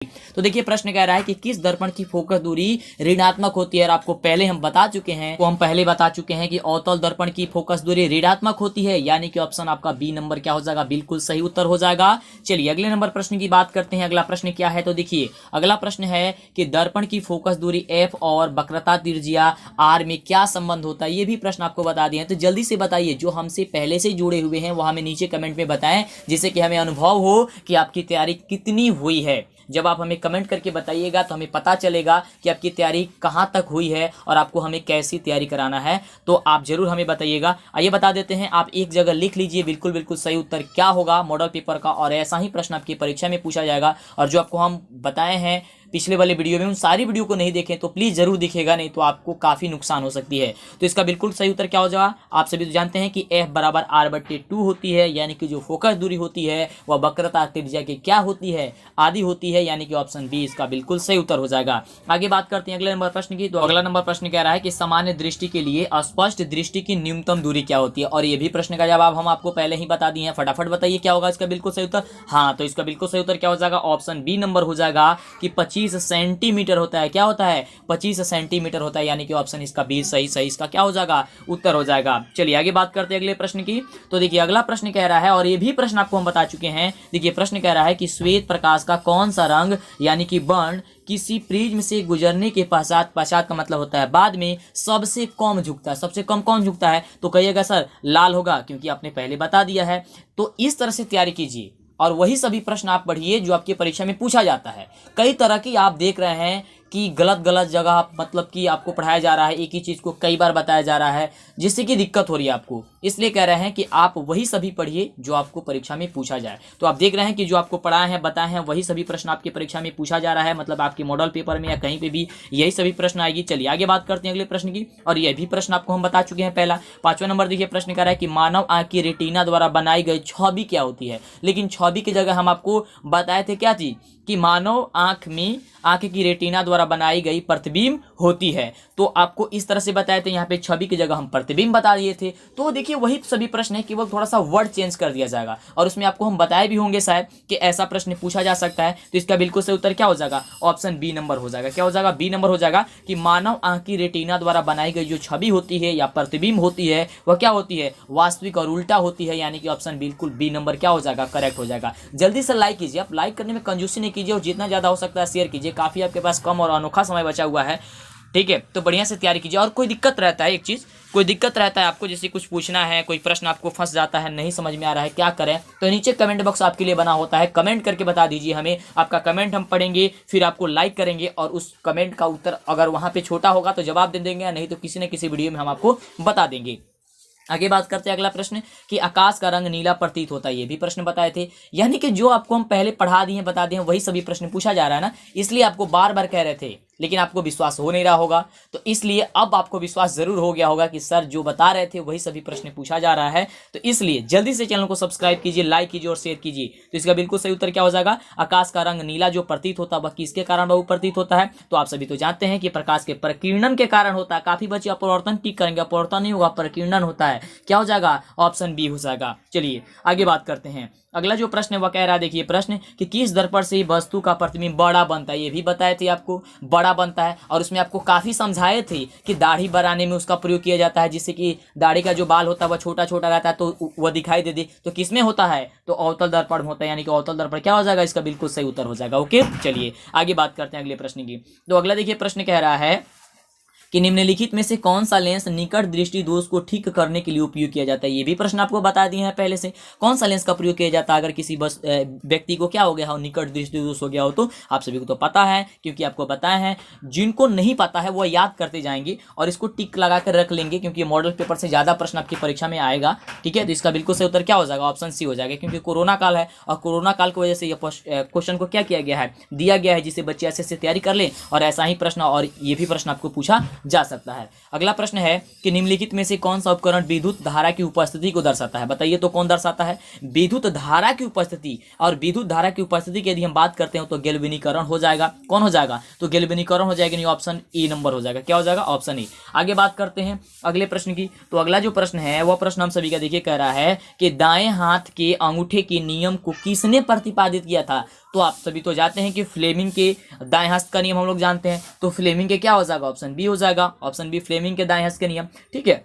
तो देखिए प्रश्न कह रहा है कि किस दर्पण की फोकस दूरी ऋणात्मक होती है। और आपको पहले हम बता चुके हैं कि अवतल दर्पण की फोकस दूरी ऋणात्मक होती है, यानी कि ऑप्शन आपका बी नंबर क्या हो जाएगा, बिल्कुल सही उत्तर हो जाएगा। चलिए अगले नंबर प्रश्न की बात करते हैं। अगला प्रश्न क्या है, तो देखिए अगला प्रश्न है कि दर्पण की फोकस दूरी एफ और वक्रता त्रिज्या आर में क्या संबंध होता है। ये भी प्रश्न आपको बता दिए हैं, तो जल्दी से बताइए। जो हमसे पहले से जुड़े हुए हैं वो हमें नीचे कमेंट में बताएं, जिससे कि हमें अनुभव हो कि आपकी तैयारी कितनी हुई है। जब आप हमें कमेंट करके बताइएगा तो हमें पता चलेगा कि आपकी तैयारी कहाँ तक हुई है और आपको हमें कैसी तैयारी कराना है, तो आप जरूर हमें बताइएगा। आइए बता देते हैं, आप एक जगह लिख लीजिए बिल्कुल बिल्कुल सही उत्तर क्या होगा मॉडल पेपर का, और ऐसा ही प्रश्न आपकी परीक्षा में पूछा जाएगा। और जो आपको हम बताए हैं पिछले वाले वीडियो में, उन सारी वीडियो को नहीं देखें तो प्लीज़ जरूर दिखेगा, नहीं तो आपको काफ़ी नुकसान हो सकती है। तो इसका बिल्कुल सही उत्तर क्या हो जाएगा, आप सभी तो जानते हैं कि F बराबर R/2 होती है, यानी कि जो फोकस दूरी होती है वह वक्रता त्रिज्या की क्या होती है, आदि होती है, यानी कि ऑप्शन बी इसका बिल्कुल सही उत्तर हो जाएगा। आगे बात करते हैं अगले नंबर प्रश्न की। तो अगला नंबर प्रश्न कह रहा है कि सामान्य दृष्टि के लिए स्पष्ट दृष्टि की न्यूनतम दूरी क्या होती है। और ये भी प्रश्न का जवाब हम आपको पहले ही बता दिए हैं। फटाफट बताइए क्या होगा इसका बिल्कुल सही उत्तर। हाँ, तो इसका बिल्कुल सही उत्तर क्या हो जाएगा, ऑप्शन बी नंबर हो जाएगा कि 25 सेंटीमीटर होता है। क्या होता है, 25 सेंटीमीटर होता है, यानी कि ऑप्शन इसका बी सही इसका क्या हो जाएगा, उत्तर हो जाएगा। चलिए आगे बात करते हैं अगले प्रश्न की। तो देखिए अगला प्रश्न कह रहा है, और ये भी प्रश्न आपको हम बता चुके हैं। देखिए प्रश्न कह रहा है कि श्वेत प्रकाश का कौन सा रंग यानी कि वर्ण किसी प्रिज्म से गुजरने के पश्चात का मतलब होता है बाद में सबसे कम झुकता है। सबसे कम कौन झुकता है, तो कहिएगा सर लाल होगा, क्योंकि आपने पहले बता दिया है। तो इस तरह से तैयारी कीजिए और वही सभी प्रश्न आप पढ़िए जो आपकी परीक्षा में पूछा जाता है। कई तरह की आप देख रहे हैं कि गलत जगह मतलब कि आपको पढ़ाया जा रहा है, एक ही चीज़ को कई बार बताया जा रहा है, जिससे कि दिक्कत हो रही है आपको। इसलिए कह रहे हैं कि आप वही सभी पढ़िए जो आपको परीक्षा में पूछा जाए। तो आप देख रहे हैं कि जो आपको पढ़ाए हैं बताए हैं वही सभी प्रश्न आपकी परीक्षा में पूछा जा रहा है, मतलब आपके मॉडल पेपर में या कहीं पे भी यही सभी प्रश्न आएगी। चलिए आगे बात करते हैं अगले प्रश्न की। और यह भी प्रश्न आपको हम बता चुके हैं पहला। 5वां नंबर देखिए प्रश्न कह रहा है कि मानव आंख की रेटिना द्वारा बनाई गई छवि क्या होती है। लेकिन छवि की जगह हम आपको बताए थे क्या चीज, कि मानव आंख की रेटिना द्वारा बनाई गई प्रतिबिंब होती है। तो आपको इस तरह से बताए थे, यहाँ पे छवि की जगह हम प्रतिबिंब बता दिए थे। तो देखिए वही सभी प्रश्न है, केवल थोड़ा सा वर्ड चेंज कर दिया जाएगा, और उसमें आपको हम बताए भी होंगे शायद कि ऐसा प्रश्न पूछा जा सकता है। तो इसका बिल्कुल सही उत्तर क्या हो जाएगा, ऑप्शन बी नंबर हो जाएगा। क्या हो जाएगा, बी नंबर हो जाएगा कि मानव आंख की रेटिना द्वारा बनाई गई जो छवि होती है या प्रतिबिंब होती है वह क्या होती है, वास्तविक और उल्टा होती है, यानी कि ऑप्शन बिल्कुल बी नंबर क्या हो जाएगा, करेक्ट हो जाएगा। जल्दी से लाइक कीजिए, आप लाइक करने में कंजूसी नहीं कीजिए, और जितना ज्यादा हो सकता है शेयर कीजिए। काफी आपके पास कम और अनोखा समय बचा हुआ है, ठीक है, तो बढ़िया से तैयारी कीजिए। और कोई दिक्कत रहता है, एक चीज़ कोई दिक्कत रहता है आपको, जैसे कुछ पूछना है, कोई प्रश्न आपको फंस जाता है, नहीं समझ में आ रहा है क्या करें, तो नीचे कमेंट बॉक्स आपके लिए बना होता है, कमेंट करके बता दीजिए हमें। आपका कमेंट हम पढ़ेंगे, फिर आपको लाइक करेंगे, और उस कमेंट का उत्तर अगर वहाँ पे छोटा होगा तो जवाब दे देंगे, नहीं तो किसी न किसी वीडियो में हम आपको बता देंगे। आगे बात करते हैं अगला प्रश्न कि आकाश का रंग नीला प्रतीत होता है। ये भी प्रश्न बताए थे, यानी कि जो आपको हम पहले पढ़ा दिए बता दिए वही सभी प्रश्न पूछा जा रहा है ना, इसलिए आपको बार बार कह रहे थे, लेकिन आपको विश्वास हो नहीं रहा होगा। तो इसलिए अब आपको विश्वास जरूर हो गया होगा कि सर जो बता रहे थे वही सभी प्रश्न पूछा जा रहा है। तो इसलिए जल्दी से चैनल को सब्सक्राइब कीजिए, लाइक कीजिए और शेयर कीजिए। तो इसका बिल्कुल सही उत्तर क्या हो जाएगा, आकाश का रंग नीला जो प्रतीत होता है वह किसके कारण बहु प्रतीत होता है, तो आप सभी तो जानते हैं कि प्रकाश के प्रकीर्णन के कारण होता है। काफी बच्चे अपवर्तन टिक करेंगे, अपवर्तन नहीं होगा, प्रकीर्णन होता है। क्या हो जाएगा, ऑप्शन बी हो जाएगा। चलिए आगे बात करते हैं। अगला जो प्रश्न है वह कह रहा है, देखिए प्रश्न कि किस दर्पण से वस्तु का प्रतिबिंब बड़ा बनता है। ये भी बताए थे आपको, बड़ा बनता है, और उसमें आपको काफी समझाए थे कि दाढ़ी बनाने में उसका प्रयोग किया जाता है, जिससे कि दाढ़ी का जो बाल होता है वह छोटा छोटा रहता है तो वह दिखाई दे। तो किसमें होता है, तो अवतल दर्पण होता है, यानी कि अवतल दर्पण क्या हो जाएगा, इसका बिल्कुल सही उत्तर हो जाएगा। ओके, चलिए आगे बात करते हैं अगले प्रश्न की। तो अगला देखिए प्रश्न कह रहा है कि निम्नलिखित में से कौन सा लेंस निकट दृष्टि दोष को ठीक करने के लिए उपयोग किया जाता है। ये भी प्रश्न आपको बता दिए हैं पहले से, कौन सा लेंस का प्रयोग किया जाता है अगर किसी व्यक्ति को क्या हो गया हो, निकट दृष्टि दोष हो गया हो। तो आप सभी को तो पता है, क्योंकि आपको बताया है। जिनको नहीं पता है वो याद करते जाएंगे और इसको टिक लगा कर रख लेंगे, क्योंकि मॉडल पेपर से ज्यादा प्रश्न आपकी परीक्षा में आएगा, ठीक है। तो इसका बिल्कुल सही उत्तर क्या हो जाएगा, ऑप्शन सी हो जाएगा, क्योंकि कोरोना काल है और कोरोना काल की वजह से ये क्वेश्चन को क्या किया गया है, दिया गया है, जिससे बच्चे ऐसे तैयारी कर ले और ऐसा ही प्रश्न और ये भी प्रश्न आपको पूछा जा सकता है। अगला प्रश्न है कि निम्नलिखित में से कौन सा उपकरण विद्युत धारा की उपस्थिति को दर्शाता है। बताइए तो कौन दर्शाता है, विद्युत धारा की उपस्थिति। और विद्युत धारा की उपस्थिति की यदि हम बात करते हैं तो गैल्वेनीकरण हो जाएगा। कौन हो जाएगा, तो गैल्वेनीकरण हो जाएगा, ऑप्शन ए नंबर हो जाएगा। क्या हो जाएगा, ऑप्शन ए। आगे बात करते हैं अगले प्रश्न की। तो अगला जो प्रश्न है वह प्रश्न हम सभी का देखिए कह रहा है कि दाएं हाथ के अंगूठे के नियम को किसने प्रतिपादित किया था। तो आप सभी तो जानते हैं कि फ्लेमिंग के दाएं हस्त का नियम हम लोग जानते हैं, तो फ्लेमिंग के क्या हो जाएगा, ऑप्शन बी हो जाएगा, ऑप्शन बी फ्लेमिंग के दाएं हस्त के नियम। ठीक है,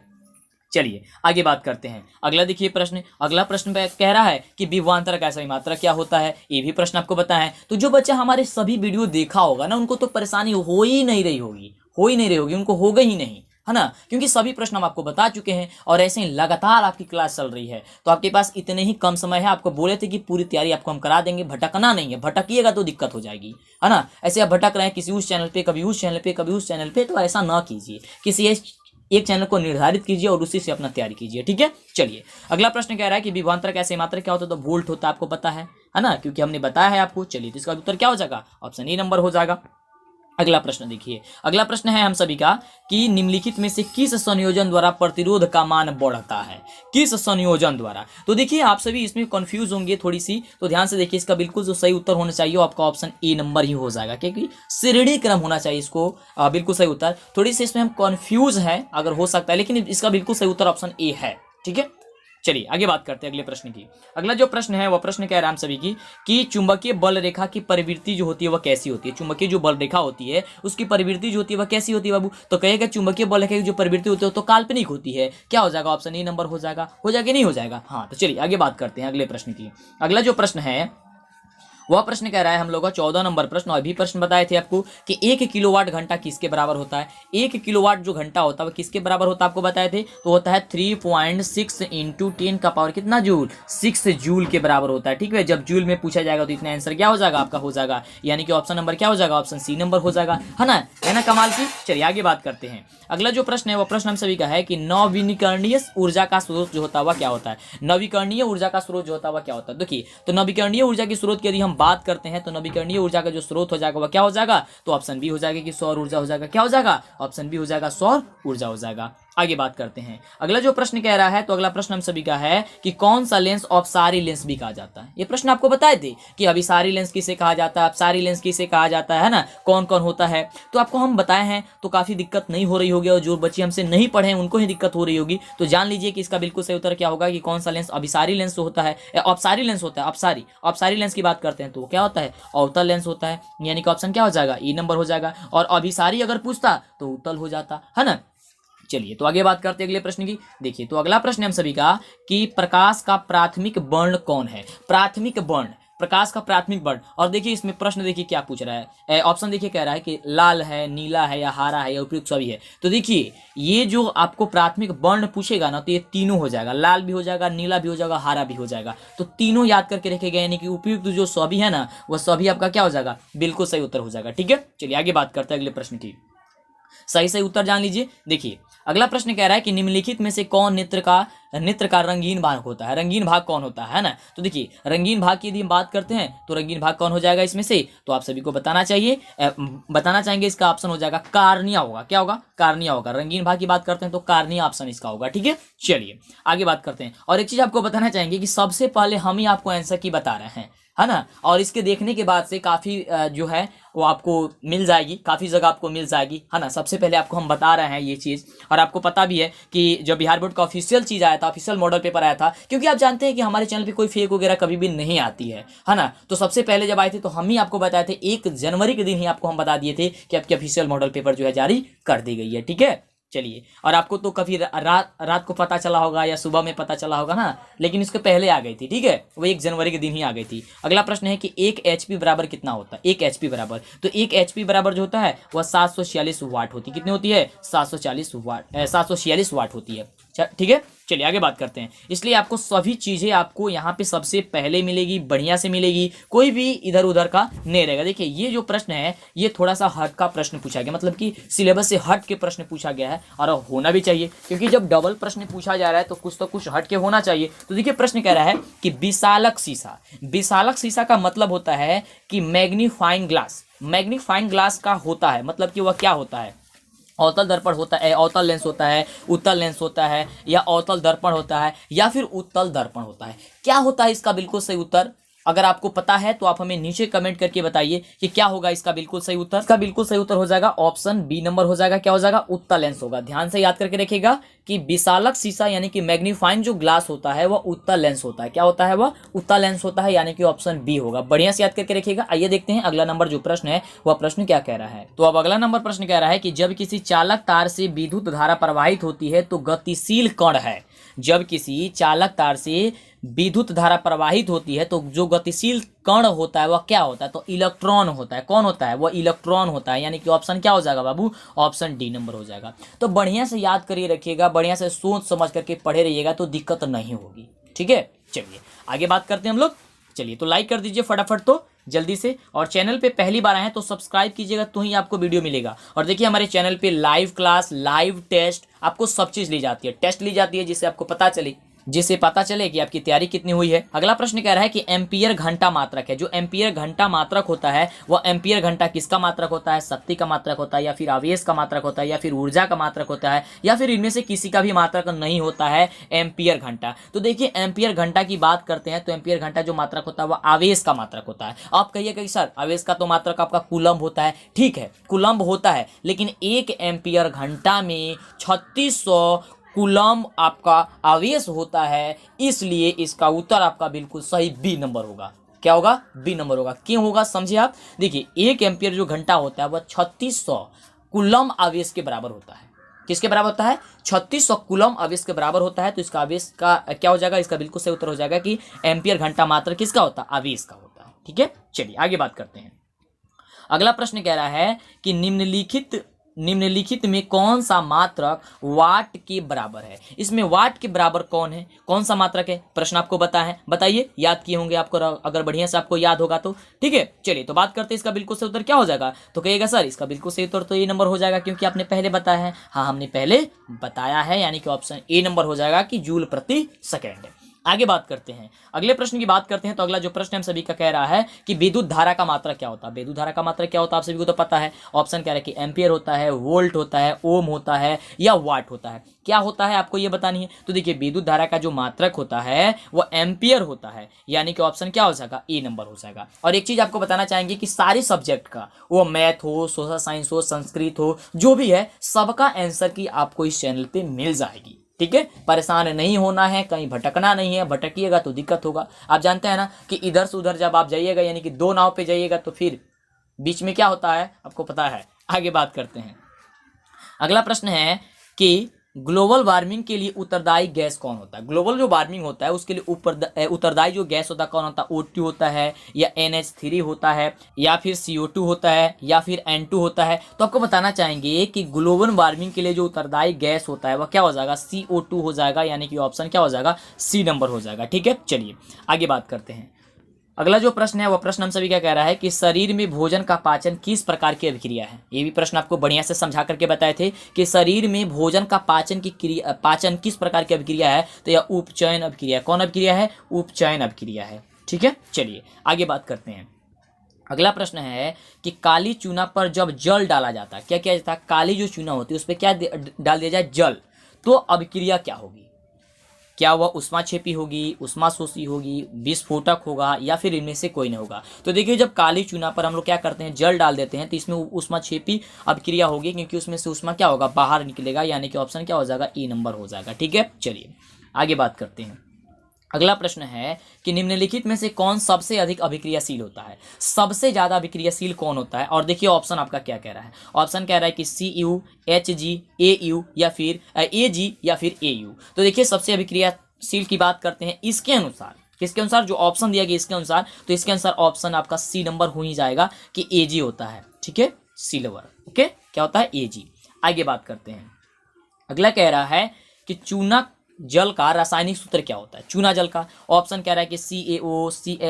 चलिए आगे बात करते हैं। अगला देखिए प्रश्न, अगला प्रश्न कह रहा है कि विभवांतर का सही मात्रक क्या होता है, ये भी प्रश्न आपको पता है। तो जो बच्चा हमारे सभी वीडियो देखा होगा ना, उनको तो परेशानी हो ही नहीं रही होगी, उनको होगा ही नहीं, है ना, क्योंकि सभी प्रश्न हम आपको बता चुके हैं और ऐसे ही लगातार आपकी क्लास चल रही है। तो आपके पास इतने ही कम समय है, आपको बोले थे कि पूरी तैयारी आपको हम करा देंगे, भटकना नहीं है, भटकिएगा तो दिक्कत हो जाएगी, है ना। ऐसे आप भटक रहे हैं किसी उस चैनल पे, कभी उस चैनल पे, कभी उस चैनल पे, तो ऐसा ना कीजिए, किसी एक चैनल को निर्धारित कीजिए और उसी से अपना तैयारी कीजिए। ठीक है, चलिए अगला प्रश्न कह रहा है कि विभवांतर का सही मात्रक क्या होता है, तो वोल्ट होता है, आपको पता है ना, क्योंकि हमने बताया है आपको। चलिए तो इसका उत्तर क्या हो जाएगा, ऑप्शन ए नंबर हो जाएगा। अगला प्रश्न देखिए, अगला प्रश्न है हम सभी का कि निम्नलिखित में से किस संयोजन द्वारा प्रतिरोध का मान बढ़ता है, किस संयोजन द्वारा। तो देखिए आप सभी इसमें कंफ्यूज होंगे थोड़ी सी, तो ध्यान से देखिए, इसका बिल्कुल जो सही उत्तर होना चाहिए वो आपका ऑप्शन ए नंबर ही हो जाएगा, क्योंकि श्रेणी क्रम होना चाहिए इसको, बिल्कुल सही उत्तर। थोड़ी सी इसमें हम कंफ्यूज है, अगर हो सकता है, लेकिन इसका बिल्कुल सही उत्तर ऑप्शन ए है। ठीक है, चलिए आगे बात करते हैं अगले प्रश्न की। अगला जो प्रश्न है वह प्रश्न कह रहा है हम सभी की कि चुंबकीय बल रेखा की प्रवृत्ति जो होती है वह कैसी होती है। चुंबकीय जो बल रेखा होती है उसकी प्रवृत्ति जो होती है वह कैसी होती है बाबू, तो कहेगा चुंबकीय बल रेखा की जो प्रवृत्ति होती है तो काल्पनिक होती है। क्या हो जाएगा, ऑप्शन ए नंबर हो जाएगा, नहीं हो जाएगा। हाँ तो चलिए आगे बात करते हैं अगले प्रश्न की। अगला जो प्रश्न है वह प्रश्न कह रहा है हम लोग का 14 नंबर प्रश्न, और भी प्रश्न बताए थे आपको कि 1 किलोवाट घंटा किसके बराबर होता है। 1 किलोवाट जो घंटा होता है वह किसके बराबर होता है आपको बताए थे, तो होता है 3.6 इंटू 10 का पावर कितना जूल, 6 जूल के बराबर होता है। ठीक है, जब जूल में पूछा जाएगा तो इतना आंसर क्या हो जाएगा आपका, हो जाएगा, यानी कि ऑप्शन नंबर क्या हो जाएगा, ऑप्शन सी नंबर हो जाएगा, है ना कमाल की। चलिए आगे बात करते हैं। अगला जो प्रश्न है वह प्रश्न हम सभी का है कि नवीकरणीय ऊर्जा का स्रोत जो होता है वह क्या होता है। नवीकरणीय ऊर्जा का स्रोत जो होता है वह क्या होता है, देखिए तो नवीकरणीय ऊर्जा के स्रोत की यदि हम बात करते हैं तो नवीकरणीय ऊर्जा का जो स्रोत हो जाएगा वह क्या हो जाएगा, तो ऑप्शन बी हो जाएगा कि सौर ऊर्जा हो जाएगा। क्या हो जाएगा, ऑप्शन बी हो जाएगा, सौर ऊर्जा हो जाएगा। आगे बात करते हैं। अगला जो प्रश्न कह रहा है, तो अगला प्रश्न हम सभी का है कि कौन सा लेंस अपसारी लेंस भी कहा जाता है। ये प्रश्न आपको बताए थे कि अभिसारी लेंस किसे कहा जाता है, अपसारी लेंस किसे कहा जाता है ना, कौन कौन होता है, तो आपको हम बताए हैं, तो काफी दिक्कत नहीं हो रही होगी, और जो बच्चे हमसे नहीं पढ़े हैं उनको ही दिक्कत हो रही होगी। तो जान लीजिए कि इसका बिल्कुल सही उत्तर क्या होगा कि कौन सा लेंस अभिसारी लेंस होता है, अपसारी लेंस होता है। अपसारी लेंस की बात करते हैं तो क्या होता है, अवतल लेंस होता है, यानी कि ऑप्शन क्या हो जाएगा, ई नंबर हो जाएगा। और अभिसारी अगर पूछता तो उत्तल हो जाता, है ना। चलिए तो आगे बात करते हैं अगले प्रश्न की। देखिए तो अगला प्रश्न हम सभी का कि प्रकाश का प्राथमिक वर्ण कौन है। प्राथमिक वर्ण, प्रकाश का प्राथमिक वर्ण। और देखिए इसमें प्रश्न देखिए क्या पूछ रहा है, ऑप्शन देखिए कह रहा है कि लाल है, नीला है, या हरा है, या उपयुक्त सभी है। तो देखिए ये जो आपको प्राथमिक वर्ण पूछेगा ना, तो ये तीनों हो जाएगा, लाल भी हो जाएगा, नीला भी हो जाएगा, हरा भी हो जाएगा। तो तीनों याद करके रखे गए, यानी कि उपयुक्त जो सभी है ना वह सभी आपका क्या हो जाएगा, बिल्कुल सही उत्तर हो जाएगा। ठीक है, चलिए आगे बात करते हैं अगले प्रश्न की। सही उत्तर जान लीजिए। देखिए अगला प्रश्न कह रहा है कि निम्नलिखित में से कौन नेत्र का रंगीन भाग होता है। रंगीन भाग कौन होता है ना, तो देखिए रंगीन भाग की यदि हम बात करते हैं तो रंगीन भाग कौन हो जाएगा इसमें से, तो आप सभी को बताना चाहेंगे इसका ऑप्शन हो जाएगा कार्निया होगा। क्या होगा, कार्निया होगा। रंगीन भाग की बात करते हैं तो कार्निया ऑप्शन इसका होगा। ठीक है, चलिए आगे बात करते हैं। और एक चीज आपको बताना चाहेंगे कि सबसे पहले हम ही आपको आंसर की बता रहे हैं, है ना, और इसके देखने के बाद से काफ़ी जो है वो आपको मिल जाएगी, काफ़ी जगह आपको मिल जाएगी, है ना। सबसे पहले आपको हम बता रहे हैं ये चीज़, और आपको पता भी है कि जब बिहार बोर्ड का ऑफिशियल चीज़ आया था, ऑफिशियल मॉडल पेपर आया था, क्योंकि आप जानते हैं कि हमारे चैनल पे कोई फेक वगैरह कभी भी नहीं आती है ना। तो सबसे पहले जब आए थे तो हम ही आपको बताए थे, 1 जनवरी के दिन ही आपको हम बता दिए थे कि आपकी ऑफिशियल मॉडल पेपर जो है जारी कर दी गई है। ठीक है, चलिए, और आपको तो कभी रात को पता चला होगा या सुबह में पता चला होगा ना, लेकिन इसके पहले आ गई थी। ठीक है, वो 1 जनवरी के दिन ही आ गई थी। अगला प्रश्न है कि 1 HP बराबर कितना होता है। 1 HP बराबर, तो 1 HP बराबर जो होता है वह 746 वाट होती है। कितनी होती है, 746 वाट होती है। ठीक है, चलिए आगे बात करते हैं। इसलिए आपको सभी चीज़ें आपको यहाँ पे सबसे पहले मिलेगी, बढ़िया से मिलेगी, कोई भी इधर उधर का नहीं रहेगा। देखिए ये जो प्रश्न है ये थोड़ा सा हट का प्रश्न पूछा गया, मतलब कि सिलेबस से हट के प्रश्न पूछा गया है, और होना भी चाहिए, क्योंकि जब डबल प्रश्न पूछा जा रहा है तो कुछ हट के होना चाहिए। तो देखिए प्रश्न कह रहा है कि विशालक शीशा। विशालक शीशा का मतलब होता है कि मैग्नीफाइंग ग्लास। मैग्नीफाइंग ग्लास का होता है मतलब कि वह क्या होता है, अवतल दर्पण होता है, अवतल लेंस होता है, उत्तल लेंस होता है, या अवतल दर्पण होता है, या फिर उत्तल दर्पण होता है। क्या होता है इसका बिल्कुल सही उत्तर, अगर आपको पता है तो आप हमें नीचे कमेंट करके बताइए कि क्या होगा इसका बिल्कुल सही उत्तर। इसका बिल्कुल सही उत्तर हो जाएगा ऑप्शन बी नंबर हो जाएगा। क्या हो जाएगा? उत्तल लेंस होगा। ध्यान से याद करके रखिएगा कि विशालक शीशा यानी कि मैग्नीफाइंग जो ग्लास होता है वह उत्तल लेंस होता है। क्या होता है? वह उत्तल लेंस होता है, यानी कि ऑप्शन बी होगा। बढ़िया से याद करके रखिएगा। आइए देखते हैं अगला नंबर जो प्रश्न है वह प्रश्न क्या कह रहा है। तो अब अगला नंबर प्रश्न कह रहा है कि जब किसी चालक तार से विद्युत धारा प्रवाहित होती है तो गतिशील कण है। जब किसी चालक तार से विद्युत धारा प्रवाहित होती है तो जो गतिशील कण होता है वह क्या होता है? तो इलेक्ट्रॉन होता है। कौन होता है? वह इलेक्ट्रॉन होता है, यानी कि ऑप्शन क्या हो जाएगा बाबू? ऑप्शन डी नंबर हो जाएगा। तो बढ़िया से याद करिए रखिएगा, बढ़िया से सोच समझ करके पढ़े रहिएगा तो दिक्कत नहीं होगी। ठीक है, चलिए आगे बात करते हैं हम लोग। चलिए तो लाइक कर दीजिए फटाफट तो जल्दी से, और चैनल पे पहली बार आए हैं तो सब्सक्राइब कीजिएगा तो ही आपको वीडियो मिलेगा। और देखिए हमारे चैनल पे लाइव क्लास, लाइव टेस्ट, आपको सब चीज ली जाती है, टेस्ट ली जाती है जिससे आपको पता चले कि आपकी तैयारी कितनी हुई है। अगला प्रश्न कह रहा है कि एम्पियर घंटा मात्रक है। जो एम्पियर घंटा मात्रक होता है वह एम्पियर घंटा किसका मात्रक होता है? शक्ति का मात्रक होता है, या फिर आवेश का मात्रक होता है, या फिर ऊर्जा का मात्रक होता है, या फिर इनमें से किसी का भी मात्रक नहीं होता है एम्पियर घंटा। तो देखिए एम्पियर घंटा की बात करते हैं तो एम्पियर घंटा जो मात्रक होता है वह आवेश का मात्रक होता है। आप कहिएगा कि सर आवेश का तो मात्रक आपका कूलम्ब होता है। ठीक है, कूलम्ब होता है, लेकिन एक एम्पियर घंटा में 3600 कूलम्ब आपका आवेश होता है, इसलिए इसका उत्तर आपका बिल्कुल सही बी नंबर होगा। क्या होगा? बी नंबर होगा। क्यों होगा समझिए आप। देखिए एक एम्पियर जो घंटा होता है वह 3600 कूलम्ब आवेश के बराबर होता है। किसके बराबर होता है? 3600 कूलम्ब आवेश के बराबर होता है। तो इसका आवेश का क्या हो जाएगा? इसका बिल्कुल सही उत्तर हो जाएगा कि एम्पियर घंटा मात्र किसका होता है? आवेश का होता है। ठीक है, चलिए आगे बात करते हैं। अगला प्रश्न कह रहा है कि निम्नलिखित में कौन सा मात्रक वाट के बराबर है? इसमें वाट के बराबर कौन है? कौन सा मात्रक है? प्रश्न आपको बताइए, याद किए होंगे आपको, अगर बढ़िया से आपको याद होगा तो। ठीक है, चलिए तो बात करते हैं इसका बिल्कुल सही उत्तर क्या हो जाएगा। तो कहिएगा सर इसका बिल्कुल सही उत्तर तो ए नंबर हो जाएगा, क्योंकि आपने पहले बताया है। हाँ, हमने पहले बताया है, यानी कि ऑप्शन ए नंबर हो जाएगा कि जूल प्रति सेकेंड। आगे बात करते हैं, अगले प्रश्न की बात करते हैं। तो अगला जो प्रश्न हम सभी का कह रहा है कि विद्युत धारा का मात्रक क्या होता है? विद्युत धारा का मात्रक क्या होता है आप सभी को तो पता है। ऑप्शन कह रहा है कि एम्पियर होता है, वोल्ट होता है, ओम होता है, या वाट होता है। क्या होता है आपको ये बतानी है। तो देखिए विद्युत धारा का जो मात्रक होता है वो एम्पियर होता है, यानी कि ऑप्शन क्या हो जाएगा? ए नंबर हो जाएगा। और एक चीज आपको बताना चाहेंगे कि सारे सब्जेक्ट का, वो मैथ हो, सोशल साइंस हो, संस्कृत हो, जो भी है सबका आंसर की आपको इस चैनल पे मिल जाएगी। ठीक है, परेशान नहीं होना है, कहीं भटकना नहीं है। भटकिएगा तो दिक्कत होगा। आप जानते हैं ना कि इधर से उधर जब आप जाइएगा, यानी कि दो नाव पे जाइएगा, तो फिर बीच में क्या होता है आपको पता है। आगे बात करते हैं। अगला प्रश्न है कि ग्लोबल वार्मिंग के लिए उत्तरदायी गैस कौन होता है? ग्लोबल जो वार्मिंग होता है उसके लिए उत्तरदायी जो गैस होता है कौन होता है? O2 होता है, या NH3 होता है, या फिर CO2 होता है, या फिर N2 होता है। तो आपको बताना चाहेंगे कि ग्लोबल वार्मिंग के लिए जो उत्तरदायी गैस होता है वह क्या हो जाएगा? CO2 हो जाएगा, यानी कि ऑप्शन क्या हो जाएगा? सी नंबर हो जाएगा। ठीक है, चलिए आगे बात करते हैं। अगला जो प्रश्न है वह प्रश्न हम सभी क्या कह रहा है कि शरीर में भोजन का पाचन किस प्रकार की अभिक्रिया है? ये भी प्रश्न आपको बढ़िया से समझा करके बताए थे कि शरीर में भोजन का पाचन किस प्रकार की अभिक्रिया है। तो यह उपचयन अभिक्रिया। कौन अभिक्रिया है? उपचयन अभिक्रिया है। ठीक है, चलिए आगे बात करते हैं। अगला प्रश्न है कि काली चूना पर जब जल डाला जाता है, क्या किया जाता है? काली जो चूना होती है उस पर क्या डाल दिया जाए? जल। तो अभिक्रिया क्या होगी? क्या वह उष्माक्षेपी होगी, उष्माशोषी होगी, विस्फोटक होगा, या फिर इनमें से कोई नहीं होगा? तो देखिए जब काली चूना पर हम लोग क्या करते हैं? जल डाल देते हैं, तो इसमें उष्माक्षेपी अभिक्रिया होगी, क्योंकि उसमें से उष्मा क्या होगा? बाहर निकलेगा, यानी कि ऑप्शन क्या हो जाएगा? ई नंबर हो जाएगा। ठीक है, चलिए आगे बात करते हैं। अगला प्रश्न है कि निम्नलिखित में से कौन सबसे अधिक अभिक्रियाशील होता है? सबसे ज्यादा अभिक्रियाशील कौन होता है? और देखिए ऑप्शन आपका क्या कह रहा है। ऑप्शन कह रहा है कि Cu, Hg, Au, या फिर Ag, या फिर Au। तो देखिए सबसे अभिक्रियाशील की बात करते हैं इसके अनुसार, किसके अनुसार? जो ऑप्शन दिया गया इसके अनुसार, तो इसके अनुसार ऑप्शन आपका सी नंबर हो ही जाएगा कि Ag होता है। ठीक है, सिल्वर। ओके, क्या होता है? Ag। आगे बात करते हैं। अगला कह रहा है कि चूना जल का रासायनिक सूत्र क्या होता है? चूना जल का ऑप्शन कह रहा है कि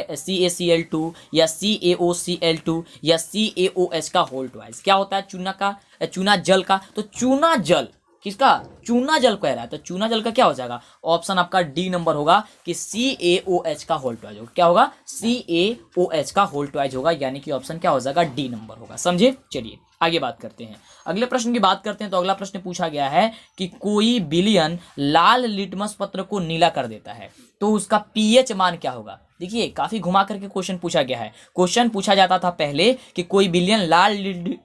CaCl2, या CaOCl2, या CaOH का होल ट्वाइस। क्या होता है चूना जल का? तो चूना जल किसका? चूना जल कह रहा है, तो चूना जल का क्या हो जाएगा? ऑप्शन आपका डी नंबर होगा कि CaOH का होल ट्वाइस होगा। क्या होगा? CaOH का होल ट्वाइस होगा, यानी कि ऑप्शन क्या हो जाएगा? डी नंबर होगा। समझे? चलिए आगे बात करते हैं। अगले प्रश्न की बात करते हैं। तो अगला प्रश्न पूछा गया है कि कोई विलयन लाल लिटमस पत्र को नीला कर देता है, तो उसका पीएच मान क्या होगा? देखिए काफी घुमा करके क्वेश्चन पूछा गया है। क्वेश्चन पूछा जाता था पहले कि कोई विलियन लाल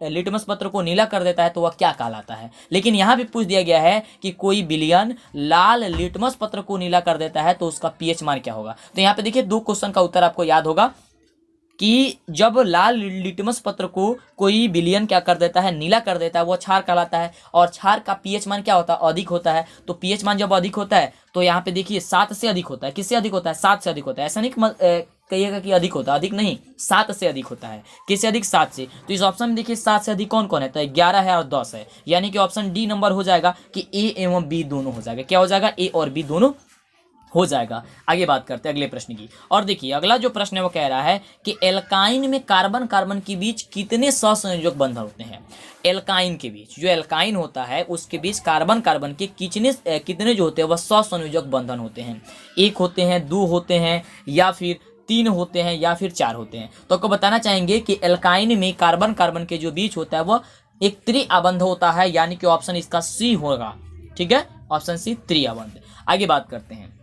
लिटमस पत्र को नीला कर देता है तो वह क्या कहलाता है, लेकिन यहाँ पे पूछ दिया गया है कि कोई विलियन लाल लिटमस पत्र को नीला कर देता है तो उसका पीएच मान क्या होगा। तो यहाँ पे देखिए दो क्वेश्चन का उत्तर आपको याद होगा कि जब लाल लिटमस पत्र को कोई विलियन क्या कर देता है, नीला कर देता है, वो क्षार कहलाता है। और क्षार का पीएच मान क्या होता है, अधिक होता है। तो पीएच मान जब अधिक होता है तो यहाँ पे देखिए 7 से अधिक होता है। किससे अधिक होता है, 7 से अधिक होता है। ऐसा नहीं कहिएगा कि अधिक होता है, अधिक नहीं, 7 से अधिक होता है। किससे अधिक, 7 से। तो इस ऑप्शन में देखिए 7 से अधिक कौन कौन है, तो 11 है और 10 है, यानी कि ऑप्शन डी नंबर हो जाएगा कि ए एवं बी दोनों हो जाएगा। क्या हो जाएगा, ए और बी दोनों हो जाएगा। आगे बात करते हैं अगले प्रश्न की। और देखिए अगला जो प्रश्न है वो कह रहा है कि एल्काइन में कार्बन कार्बन के बीच कितने सहसंयोजक बंधन होते हैं। एल्काइन के बीच, जो एल्काइन होता है उसके बीच कार्बन कार्बन के कितने जो होते हैं वह सहसंयोजक बंधन होते हैं। 1 होते हैं, 2 होते हैं, या फिर 3 होते हैं, या फिर 4 होते हैं। तो आपको बताना चाहेंगे कि एल्काइन में कार्बन कार्बन के जो बीच होता है वह एक त्रिआबंध होता है, यानी कि ऑप्शन इसका सी होगा। ठीक है, ऑप्शन सी त्रिआबंध। आगे बात करते हैं।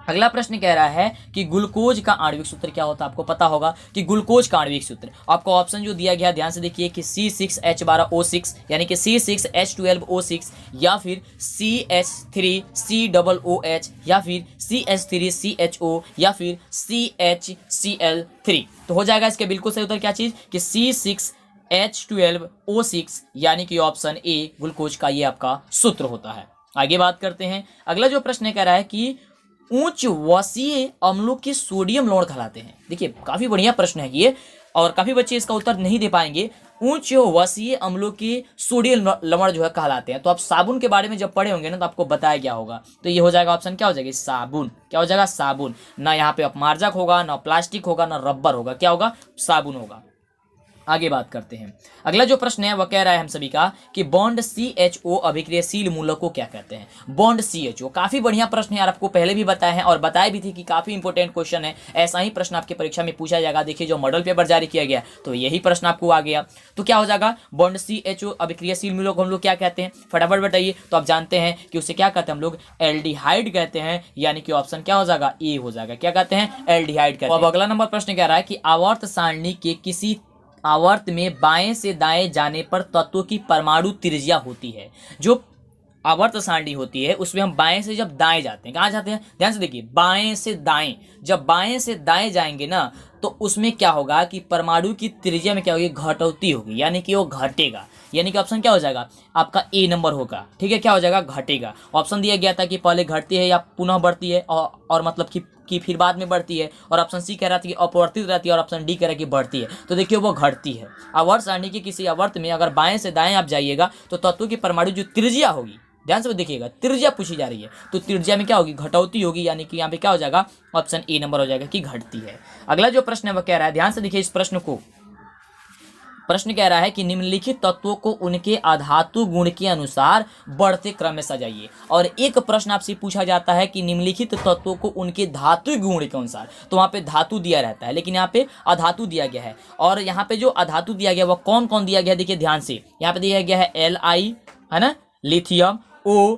अगला प्रश्न कह रहा है कि ग्लूकोज का आणविक सूत्र क्या होता है। आपको पता होगा कि ग्लूकोज का आणविक सूत्र, आपको ऑप्शन जो दिया गया ध्यान से देखिए कि C6H12O6 यानी कि C6H12O6, या फिर CH3COOH, या फिर CH3CHO, या फिर CHCl3। तो हो जाएगा इसके बिल्कुल सही उत्तर क्या चीज कि C6H12O6, यानी कि ऑप्शन ए ग्लूकोज का ये आपका सूत्र होता है। आगे बात करते हैं। अगला जो प्रश्न कह रहा है कि उच्च वसीय अम्लों के सोडियम लवण कहलाते हैं। देखिए काफी बढ़िया प्रश्न है ये, और काफी बच्चे इसका उत्तर नहीं दे पाएंगे। उच्च वसीय अम्लों के सोडियम लवण जो है कहलाते हैं। तो आप साबुन के बारे में जब पढ़े होंगे ना तो आपको बताया गया होगा। तो ये हो जाएगा ऑप्शन क्या हो जाएगा, साबुन। क्या हो जाएगा, साबुन। ना यहाँ पे अपमार्जक होगा, ना प्लास्टिक होगा, ना रबर होगा, क्या होगा, साबुन होगा। आगे बात करते हैं। अगला जो प्रश्न है वह कह रहा है हम सभी का कि बॉन्ड CHO अभिक्रियाशील मूलक को क्या कहते हैं। बॉन्ड CHO काफी बढ़िया प्रश्न है यार, आपको पहले भी बताया है और बताया भी थी कि काफी इंपॉर्टेंट क्वेश्चन है। ऐसा ही प्रश्न आपके परीक्षा में पूछा जाएगा। देखिए जो मॉडल पेपर जारी किया गया तो यही प्रश्न आपको आ गया। तो क्या हो जाएगा, बॉन्ड CHO अभिक्रियाशील मूलक को हम लोग क्या कहते हैं, फटाफट बताइए। तो आप जानते हैं कि उसे क्या कहते हैं हम लोग, एल्डिहाइड कहते हैं, यानी कि ऑप्शन क्या हो जाएगा, ए हो जाएगा। क्या कहते हैं, एल्डिहाइड कहते हैं। अब अगला नंबर प्रश्न कह रहा है कि आवर्त सारणी के किसी आवर्त में बाएं से दाएं जाने पर तत्वों की परमाणु त्रिज्या होती है। जो आवर्त सारणी होती है उसमें हम बाएं से जब दाएं जाते हैं, कहाँ जाते हैं, ध्यान से देखिए, बाएं से दाएं। जब बाएं से दाएं जाएंगे ना तो उसमें क्या होगा कि परमाणु की त्रिज्या में क्या होगी, घटौती होगी, यानी कि वो घटेगा। यानी कि ऑप्शन क्या हो जाएगा आपका ए नंबर होगा। ठीक है, क्या हो जाएगा, घटेगा। ऑप्शन दिया गया था कि पहले घटती है या पुनः बढ़ती है, और मतलब कि फिर बाद में बढ़ती है, और ऑप्शन सी कह रहा था कि अपवर्तित रहती है, और ऑप्शन डी कह रहा है कि बढ़ती है। तो देखिए वो घटती है। आवर्त सारणी की किसी आवर्त में अगर बाएं से दाएं आप जाइएगा तो तत्वों की परमाणु जो त्रिज्या होगी, ध्यान से देखिएगा, त्रिज्या पूछी जा रही है, तो त्रिज्या में क्या होगी, घटौती होगी, यानी कि यहाँ पे क्या हो जाएगा, ऑप्शन ए नंबर हो जाएगा कि घटती है। अगला जो प्रश्न है वह कह रहा है, ध्यान से देखिए इस प्रश्न को। प्रश्न कह रहा है कि निम्नलिखित तत्वों को उनके अधातु गुण के अनुसार बढ़ते क्रम में सजाइए। और एक प्रश्न आपसे पूछा जाता है कि निम्नलिखित तत्वों को उनके धातु गुण के अनुसार, तो वहाँ पे धातु दिया रहता है, लेकिन यहाँ पे अधातु दिया गया है। और यहाँ पे जो अधातु दिया गया वह कौन कौन दिया गया, देखिए ध्यान से, यहाँ पे दिया गया है Li, है ना, लिथियम, O,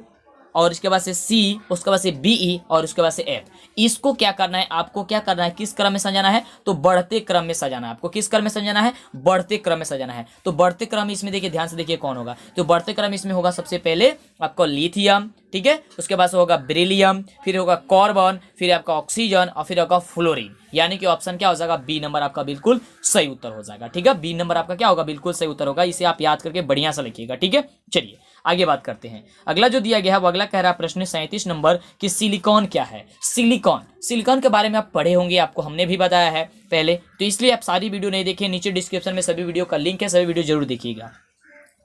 और इसके बाद से C, उसके बाद से Be, और उसके बाद से F। इसको क्या करना है, आपको क्या करना है, किस क्रम में सजाना है, तो बढ़ते क्रम में सजाना है। आपको किस क्रम में सजाना है, बढ़ते क्रम में सजाना है। तो बढ़ते क्रम इसमें देखिए, ध्यान से देखिए कौन होगा, तो बढ़ते क्रम इसमें होगा सबसे पहले आपको लिथियम, ठीक है, उसके बाद से होगा बेरिलियम, फिर होगा कार्बन, फिर आपका ऑक्सीजन, और फिर होगा फ्लोरीन। यानी कि ऑप्शन क्या हो जाएगा, बी नंबर आपका बिल्कुल सही उत्तर हो जाएगा। ठीक है, बी नंबर आपका क्या होगा, बिल्कुल सही उत्तर होगा। इसे आप याद करके बढ़िया सा लिखिएगा। ठीक है, चलिए आगे बात करते हैं। अगला जो दिया गया है वो अगला कह रहा है प्रश्न 37 नंबर कि सिलिकॉन क्या है। सिलिकॉन के बारे में आप पढ़े होंगे, आपको हमने भी बताया है पहले, तो इसलिए आप सारी वीडियो नहीं देखें, नीचे डिस्क्रिप्शन में सभी वीडियो का लिंक है, सभी वीडियो जरूर देखिएगा।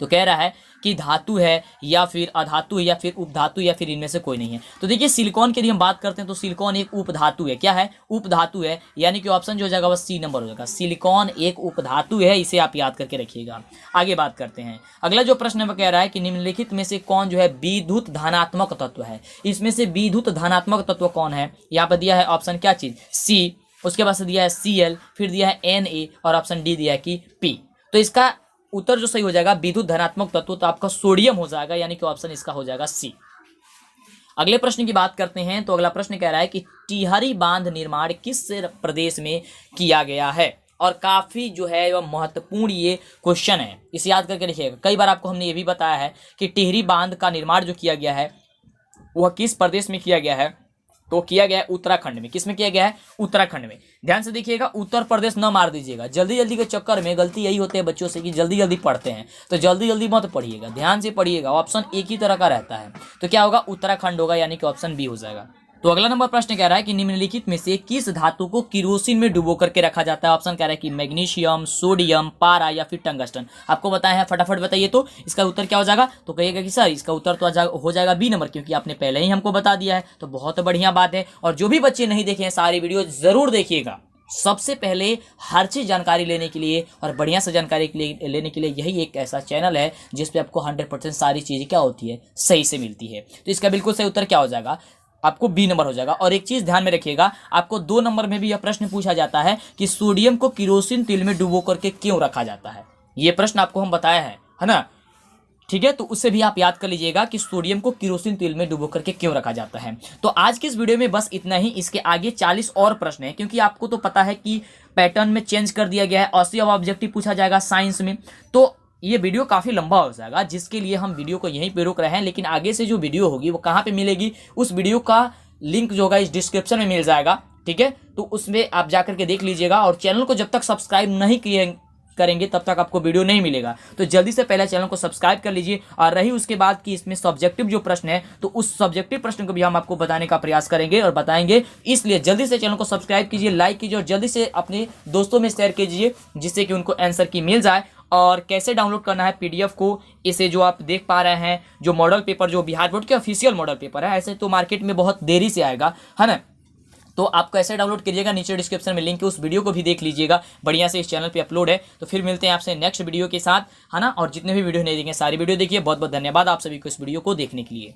तो कह रहा है कि धातु है या फिर अधातु है या फिर उपधातु या फिर इनमें से कोई नहीं है। तो देखिए सिलिकॉन की यदि हम बात करते हैं तो सिलिकॉन एक उपधातु है। क्या है, उपधातु है, यानी कि ऑप्शन जो हो जाएगा वह सी नंबर हो जाएगा। सिलिकॉन एक उपधातु है, इसे आप याद करके रखिएगा। आगे बात करते हैं। अगला जो प्रश्न है वह कह रहा है कि निम्नलिखित में से कौन जो है विद्युत धनात्मक तत्व है। इसमें से विद्युत धनात्मक तत्व कौन है, यहाँ पर दिया है ऑप्शन क्या चीज, सी, उसके बाद से दिया है Cl, फिर दिया है Na, और ऑप्शन डी दिया है कि P। तो इसका उत्तर जो सही हो जाएगा विद्युत धनात्मक तत्व, तो आपका सोडियम हो जाएगा, यानी कि ऑप्शन इसका हो जाएगा सी। अगले प्रश्न की बात करते हैं। तो अगला प्रश्न कह रहा है कि टिहरी बांध निर्माण किस प्रदेश में किया गया है, और काफी जो है वह महत्वपूर्ण ये क्वेश्चन है, इसे याद करके लिखिएगा। कई बार आपको हमने ये भी बताया है कि टिहरी बांध का निर्माण जो किया गया है वह किस प्रदेश में किया गया है, तो किया गया है उत्तराखंड में। किस में किया गया है? उत्तराखंड में। ध्यान से देखिएगा, उत्तर प्रदेश न मार दीजिएगा। जल्दी जल्दी के चक्कर में गलती यही होती है बच्चों से कि जल्दी जल्दी पढ़ते हैं, तो जल्दी जल्दी मत पढ़िएगा, ध्यान से पढ़िएगा। ऑप्शन एक ही तरह का रहता है, तो क्या होगा? उत्तराखंड होगा, यानी कि ऑप्शन बी हो जाएगा। तो अगला नंबर प्रश्न कह रहा है कि निम्नलिखित में से किस धातु को किरोसिन में डुबो करके रखा जाता है। ऑप्शन कह रहा है कि मैग्नीशियम, सोडियम, पारा या फिर टंगस्टन। आपको बताया है, फटाफट बताइए तो इसका उत्तर क्या हो जाएगा। तो कहिएगा कि सर इसका उत्तर तो हो जाएगा बी नंबर, क्योंकि आपने पहले ही हमको बता दिया है। तो बहुत बढ़िया बात है। और जो भी बच्चे नहीं देखे हैं सारी वीडियो जरूर देखिएगा। सबसे पहले हर चीज जानकारी लेने के लिए और बढ़िया से जानकारी लेने के लिए यही एक ऐसा चैनल है जिसपे आपको 100% सारी चीजें क्या होती है, सही से मिलती है। तो इसका बिल्कुल सही उत्तर क्या हो जाएगा? आपको बी नंबर हो जाएगा। और एक चीज ध्यान में रखिएगा, आपको 2 नंबर में भी यह प्रश्न पूछा जाता है कि सोडियम को किरोसिन तेल में डुबो करके क्यों रखा जाता है। यह प्रश्न आपको हम बताया है ना, ठीक है। तो उससे भी आप याद कर लीजिएगा कि सोडियम को किरोसिन तेल में डुबो करके क्यों रखा जाता है। तो आज की इस वीडियो में बस इतना ही। इसके आगे 40 और प्रश्न है, क्योंकि आपको तो पता है कि पैटर्न में चेंज कर दिया गया है। 80 ऑब्जेक्टिव पूछा जाएगा साइंस में, तो ये वीडियो काफी लंबा हो जाएगा, जिसके लिए हम वीडियो को यहीं पे रोक रहे हैं। लेकिन आगे से जो वीडियो होगी वो कहाँ पे मिलेगी, उस वीडियो का लिंक जो होगा इस डिस्क्रिप्शन में मिल जाएगा, ठीक है। तो उसमें आप जाकर के देख लीजिएगा। और चैनल को जब तक सब्सक्राइब नहीं किए करेंगे तब तक आपको वीडियो नहीं मिलेगा। तो जल्दी से पहले चैनल को सब्सक्राइब कर लीजिए। और रही उसके बाद कि इसमें सब्जेक्टिव जो प्रश्न है, तो उस सब्जेक्टिव प्रश्न को भी हम आपको बताने का प्रयास करेंगे और बताएंगे। इसलिए जल्दी से चैनल को सब्सक्राइब कीजिए, लाइक कीजिए और जल्दी से अपने दोस्तों में शेयर कीजिए, जिससे कि उनको आंसर की मिल जाए। और कैसे डाउनलोड करना है पीडीएफ को, इसे जो आप देख पा रहे हैं, जो मॉडल पेपर जो बिहार बोर्ड के ऑफिशियल मॉडल पेपर है, ऐसे तो मार्केट में बहुत देरी से आएगा, है ना। तो आप कैसे डाउनलोड करिएगा, नीचे डिस्क्रिप्शन में लिंक है, उस वीडियो को भी देख लीजिएगा, बढ़िया से इस चैनल पे अपलोड है। तो फिर मिलते हैं आपसे नेक्स्ट वीडियो के साथ, है ना। और जितने भी वीडियो नहीं देखें सारी वीडियो देखिए। बहुत बहुत धन्यवाद आप सभी को इस वीडियो को देखने के लिए।